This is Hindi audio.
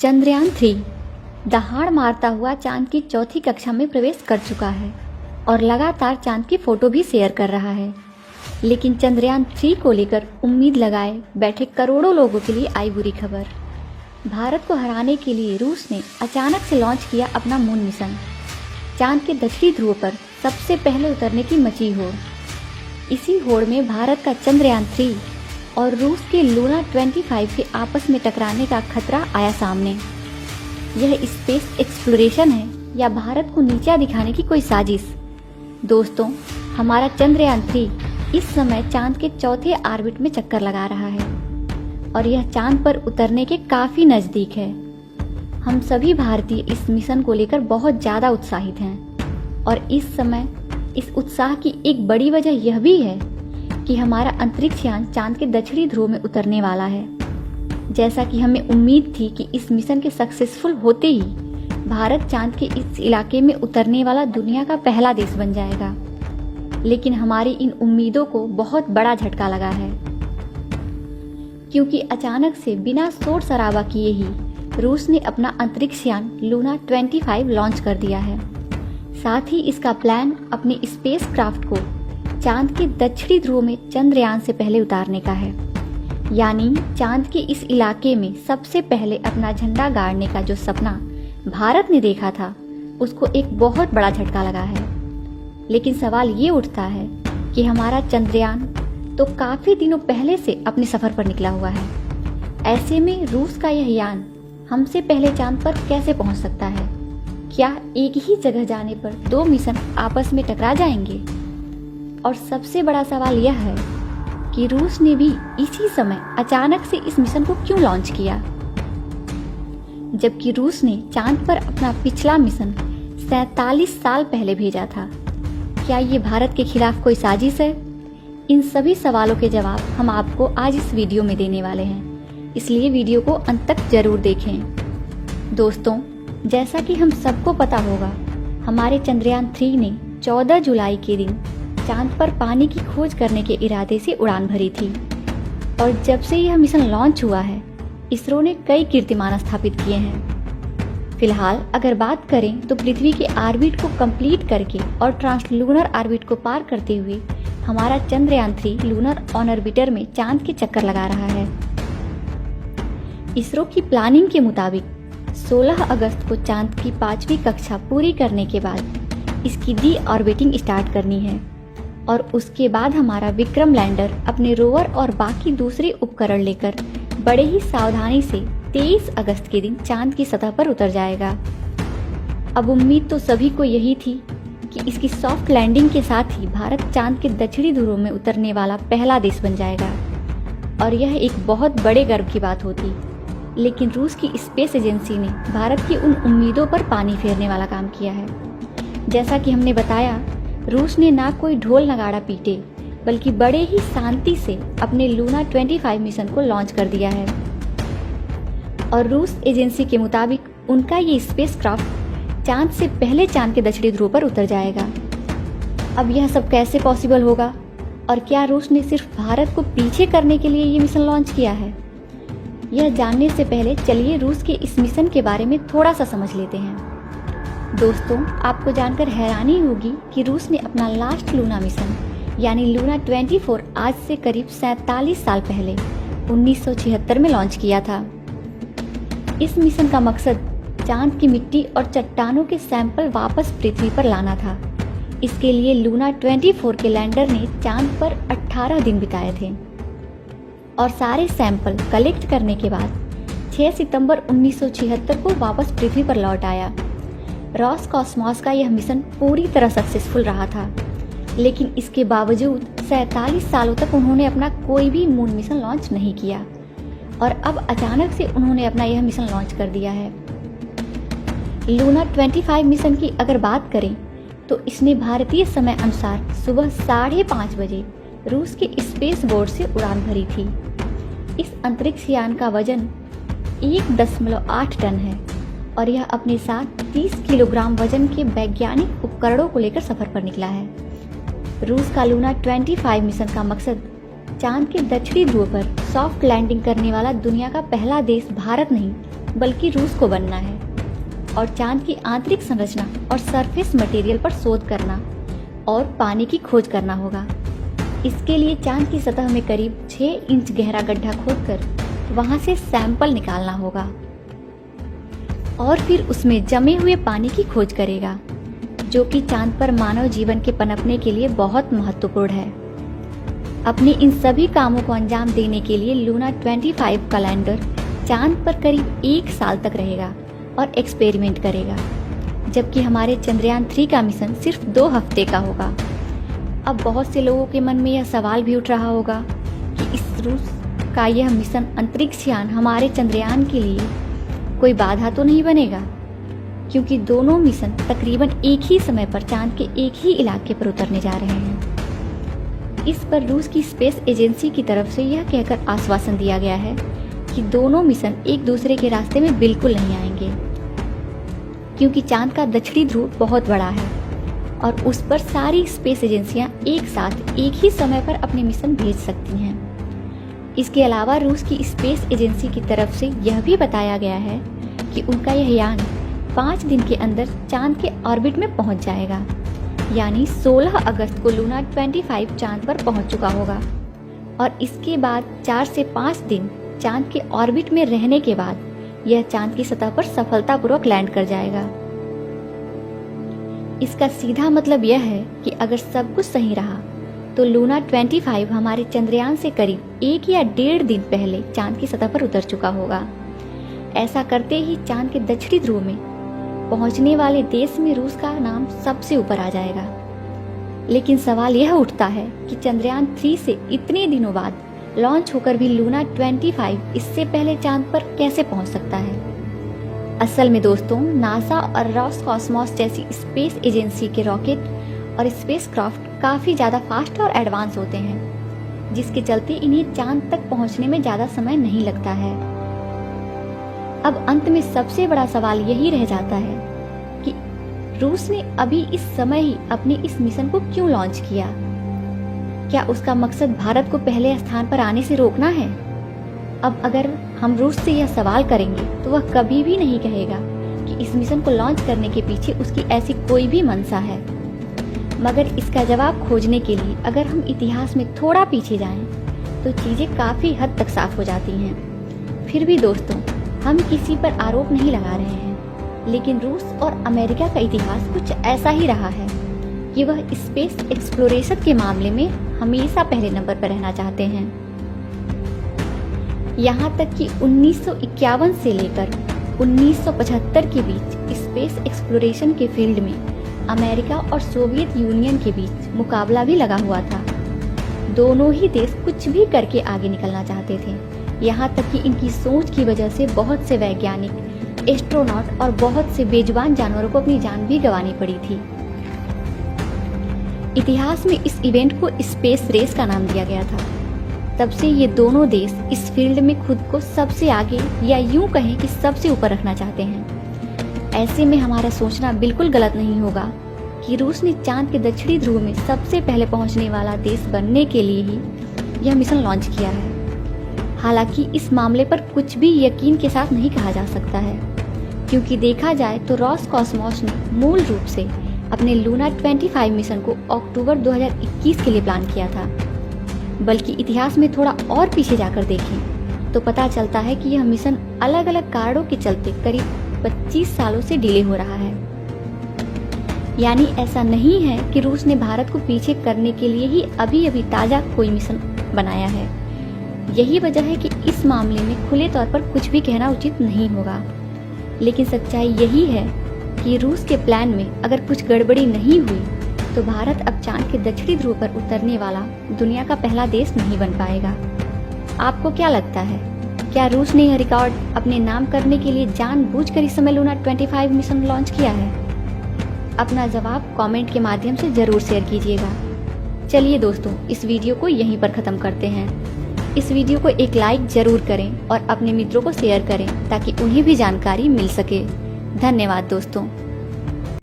चंद्रयान-3 दहाड़ मारता हुआ चांद की चौथी कक्षा में प्रवेश कर चुका है और लगातार चांद की फोटो भी शेयर कर रहा है। लेकिन चंद्रयान-3 को लेकर उम्मीद लगाए बैठे करोड़ों लोगों के लिए आई बुरी खबर। भारत को हराने के लिए रूस ने अचानक से लॉन्च किया अपना मून मिशन। चांद के दक्षिणी ध्रुव पर सबसे पहले उतरने की मची होड़। इसी होड़ में भारत का चंद्रयान-3 और रूस के लूना 25 के आपस में टकराने का खतरा आया सामने। यह स्पेस एक्सप्लोरेशन है या भारत को नीचा दिखाने की कोई साजिश? दोस्तों, हमारा चंद्रयान-3 इस समय चांद के चौथे ऑर्बिट में चक्कर लगा रहा है और यह चांद पर उतरने के काफी नजदीक है। हम सभी भारतीय इस मिशन को लेकर बहुत ज्यादा उत्साहित हैं और इस समय इस उत्साह की एक बड़ी वजह यह भी है कि हमारा अंतरिक्ष यान चांद के दक्षिणी ध्रुव में उतरने वाला है। जैसा कि हमें उम्मीद थी कि इस मिशन के सक्सेसफुल होते ही भारत चांद के इस इलाके में उतरने वाला दुनिया का पहला देश बन जाएगा, लेकिन हमारी इन उम्मीदों को बहुत बड़ा झटका लगा है, क्योंकि अचानक से बिना शोर शराबा किए ही रूस ने अपना अंतरिक्ष यान लूना 25 लॉन्च कर दिया है। साथ ही इसका प्लान अपने स्पेस क्राफ्ट को चांद के दक्षिणी ध्रुव में चंद्रयान से पहले उतारने का है। यानी चांद के इस इलाके में सबसे पहले अपना झंडा गाड़ने का जो सपना भारत ने देखा था, उसको एक बहुत बड़ा झटका लगा है। लेकिन सवाल ये उठता है कि हमारा चंद्रयान तो काफी दिनों पहले से अपने सफर पर निकला हुआ है। ऐसे में रूस का यह यान हमसे पहले चांद पर कैसे पहुंच सकता है? क्या एक ही जगह जाने पर दो मिशन आपस में टकरा जाएंगे? और सबसे बड़ा सवाल यह है कि रूस ने भी इसी समय अचानक से इस मिशन को क्यों लॉन्च किया, जबकि रूस ने चांद पर अपना पिछला मिशन 47 साल पहले भेजा था। क्या ये भारत के खिलाफ कोई साजिश है? इन सभी सवालों के जवाब हम आपको आज इस वीडियो में देने वाले हैं, इसलिए वीडियो को अंत तक जरूर देखें। दोस्तों, जैसा कि हम सबको पता होगा, हमारे चंद्रयान-3 ने 14 जुलाई के दिन चांद पर पानी की खोज करने के इरादे से उड़ान भरी थी और जब से यह मिशन लॉन्च हुआ है, इसरो ने कई कीर्तिमान स्थापित किए हैं। फिलहाल अगर बात करें तो पृथ्वी के ऑर्बिट को कंप्लीट करके और ट्रांसलूनर ऑर्बिट को पार करते हुए हमारा चंद्रयान-3 लूनर ऑर्बिटर में चांद के चक्कर लगा रहा है। इसरो की प्लानिंग के मुताबिक 16 अगस्त को चांद की 5वीं कक्षा पूरी करने के बाद इसकी डी ऑर्बिटिंग स्टार्ट करनी है और उसके बाद हमारा विक्रम लैंडर अपने रोवर और बाकी दूसरे उपकरण लेकर बड़े ही सावधानी से 23 अगस्त के दिन चांद की सतह पर उतर जाएगा। अब उम्मीद तो सभी को यही थी कि इसकी सॉफ्ट लैंडिंग के साथ ही भारत चांद के दक्षिणी ध्रुव में उतरने वाला पहला देश बन जाएगा और यह एक बहुत बड़े गर्व की बात होती। लेकिन रूस की स्पेस एजेंसी ने भारत की उन उम्मीदों पर पानी फेरने वाला काम किया है। जैसा कि हमने बताया, रूस ने ना कोई ढोल नगाड़ा पीटे बल्कि बड़े ही शांति से अपने लूना 25 मिशन को लॉन्च कर दिया है और रूस एजेंसी के मुताबिक उनका ये स्पेस क्राफ्ट चांद से पहले चांद के दक्षिणी ध्रुव पर उतर जाएगा। अब यह सब कैसे पॉसिबल होगा और क्या रूस ने सिर्फ भारत को पीछे करने के लिए ये मिशन लॉन्च किया है? यह जानने से पहले चलिए रूस के इस मिशन के बारे में थोड़ा सा समझ लेते हैं। दोस्तों, आपको जानकर हैरानी होगी कि रूस ने अपना लास्ट लूना मिशन यानी लूना 24 आज से करीब 47 साल पहले 1976 में लॉन्च किया था। इस मिशन का मकसद चांद की मिट्टी और चट्टानों के सैंपल वापस पृथ्वी पर लाना था। इसके लिए लूना 24 के लैंडर ने चांद पर 18 दिन बिताए थे और सारे सैंपल कलेक्ट करने के बाद 6 सितंबर 1976 को वापस पृथ्वी पर लौट आया। रॉसकॉस्मॉस का यह मिशन पूरी तरह सक्सेसफुल रहा था, लेकिन इसके बावजूद 47 सालों तक उन्होंने अपना कोई भी मून मिशन लॉन्च नहीं किया और अब अचानक से उन्होंने अपना यह मिशन लॉन्च कर दिया है। लूना 25 मिशन की अगर बात करें तो इसने भारतीय समय अनुसार सुबह 5:30 बजे रूस के स्पेस बोर्ड से उड़ान भरी थी। इस अंतरिक्ष यान का वजन 1.8 टन है और यह अपने साथ 30 किलोग्राम वजन के वैज्ञानिक उपकरणों को लेकर सफर पर निकला है। रूस का लूना 25 मिशन का मकसद चांद के दक्षिणी ध्रुव पर सॉफ्ट लैंडिंग करने वाला दुनिया का पहला देश भारत नहीं बल्कि रूस को बनना है और चांद की आंतरिक संरचना और सरफेस मटेरियल पर शोध करना और पानी की खोज करना होगा। इसके लिए चांद की सतह में करीब 6 इंच गहरा गड्ढा खोदकर वहां से सैंपल निकालना होगा और फिर उसमें जमे हुए पानी की खोज करेगा, जो कि चांद पर मानव जीवन के पनपने के लिए बहुत महत्वपूर्ण है। अपने इन सभी कामों को अंजाम देने के लिए लूना 25 का लैंडर चांद पर करीब 1 साल तक रहेगा और एक्सपेरिमेंट करेगा, जबकि हमारे चंद्रयान 3 का मिशन सिर्फ 2 हफ्ते का होगा। अब बहुत से लोगों के मन में यह सवाल भी उठ रहा होगा कि इस रूस का यह मिशन अंतरिक्ष यान हमारे चंद्रयान के लिए कोई बाधा तो नहीं बनेगा, क्योंकि दोनों मिशन तकरीबन एक ही समय पर चांद के एक ही इलाके पर उतरने जा रहे हैं। इस पर रूस की स्पेस एजेंसी की तरफ से यह कहकर आश्वासन दिया गया है कि दोनों मिशन एक दूसरे के रास्ते में बिल्कुल नहीं आएंगे, क्योंकि चांद का दक्षिणी ध्रुव बहुत बड़ा है और उस पर सारी स्पेस एजेंसियां एक साथ एक ही समय पर अपने मिशन भेज सकती हैं। इसके अलावा रूस की स्पेस एजेंसी की तरफ से यह भी बताया गया है कि उनका यह यान 5 दिन के अंदर चांद के ऑर्बिट में पहुंच जाएगा, यानी 16 अगस्त को लूना 25 चांद पर पहुंच चुका होगा और इसके बाद 4 से 5 दिन चांद के ऑर्बिट में रहने के बाद यह चांद की सतह पर सफलतापूर्वक लैंड कर जाएगा। इसका सीधा मतलब यह है कि अगर सब कुछ सही रहा तो लूना 25 हमारे चंद्रयान से करीब 1 या 1.5 दिन पहले चांद की सतह पर उतर चुका होगा। ऐसा करते ही चांद के दक्षिणी ध्रुव में पहुंचने वाले देश में रूस का नाम सबसे ऊपर आ जाएगा। लेकिन सवाल यह उठता है कि चंद्रयान 3 से इतने दिनों बाद लॉन्च होकर भी लूना 25 इससे पहले चांद पर कैसे पहुंच सकता है। असल में दोस्तों, नासा और रॉसकॉस्मोस जैसी स्पेस एजेंसी के रॉकेट और स्पेसक्राफ्ट काफी ज्यादा फास्ट और एडवांस होते हैं, जिसके चलते इन्हें चांद तक पहुंचने में ज्यादा समय नहीं लगता है। अब अंत में सबसे बड़ा सवाल यही रह जाता है कि रूस ने अभी इस समय ही अपने इस मिशन को क्यों लॉन्च किया। क्या उसका मकसद भारत को पहले स्थान पर आने से रोकना है? अब अगर हम रूस से यह सवाल करेंगे तो वह कभी भी नहीं कहेगा कि इस मिशन को लॉन्च करने के पीछे उसकी ऐसी कोई भी मंशा है। मगर इसका जवाब खोजने के लिए अगर हम इतिहास में थोड़ा पीछे जाएं, तो चीजें काफी हद तक साफ हो जाती हैं। फिर भी दोस्तों, हम किसी पर आरोप नहीं लगा रहे हैं, लेकिन रूस और अमेरिका का इतिहास कुछ ऐसा ही रहा है कि वह स्पेस एक्सप्लोरेशन के मामले में हमेशा पहले नंबर पर रहना चाहते हैं। यहाँ तक कि 1951 से लेकर 1975 के बीच स्पेस एक्सप्लोरेशन के फील्ड में अमेरिका और सोवियत यूनियन के बीच मुकाबला भी लगा हुआ था। दोनों ही देश कुछ भी करके आगे निकलना चाहते थे। यहाँ तक कि इनकी सोच की वजह से बहुत से वैज्ञानिक, एस्ट्रोनॉट और बहुत से बेजुबान जानवरों को अपनी जान भी गंवानी पड़ी थी। इतिहास में इस इवेंट को स्पेस रेस का नाम दिया गया था। तब से ये दोनों देश इस फील्ड में खुद को सबसे आगे या यूं कहें कि सबसे ऊपर रखना चाहते हैं। ऐसे में हमारा सोचना बिल्कुल गलत नहीं होगा कि रूस ने चांद के दक्षिणी ध्रुव में सबसे पहले पहुंचने वाला देश बनने के लिए ही यह मिशन लॉन्च किया है। हालांकि इस मामले पर कुछ भी यकीन के साथ नहीं कहा जा सकता है, क्योंकि देखा जाए तो रॉसकॉस्मोस ने मूल रूप से अपने लूना 25 मिशन को अक्टूबर 2021 के लिए प्लान किया था। बल्कि इतिहास में थोड़ा और पीछे जाकर देखें तो पता चलता है कि यह मिशन अलग अलग कारणों के चलते करीब 25 सालों से डिले हो रहा है। यानी ऐसा नहीं है कि रूस ने भारत को पीछे करने के लिए ही अभी अभी ताजा कोई मिशन बनाया है। यही वजह है कि इस मामले में खुले तौर पर कुछ भी कहना उचित नहीं होगा। लेकिन सच्चाई यही है कि रूस के प्लान में अगर कुछ गड़बड़ी नहीं हुई तो भारत अब चांद के दक्षिणी ध्रुव पर उतरने वाला दुनिया का पहला देश नहीं बन पाएगा। आपको क्या लगता है, क्या रूस ने यह रिकॉर्ड अपने नाम करने के लिए जानबूझकर इस समय लूना 25 मिशन लॉन्च किया है? अपना जवाब कमेंट के माध्यम से जरूर शेयर कीजिएगा। चलिए दोस्तों, इस वीडियो को यहीं पर ख़त्म करते हैं। इस वीडियो को एक लाइक जरूर करें और अपने मित्रों को शेयर करें ताकि उन्हें भी जानकारी मिल सके। धन्यवाद दोस्तों।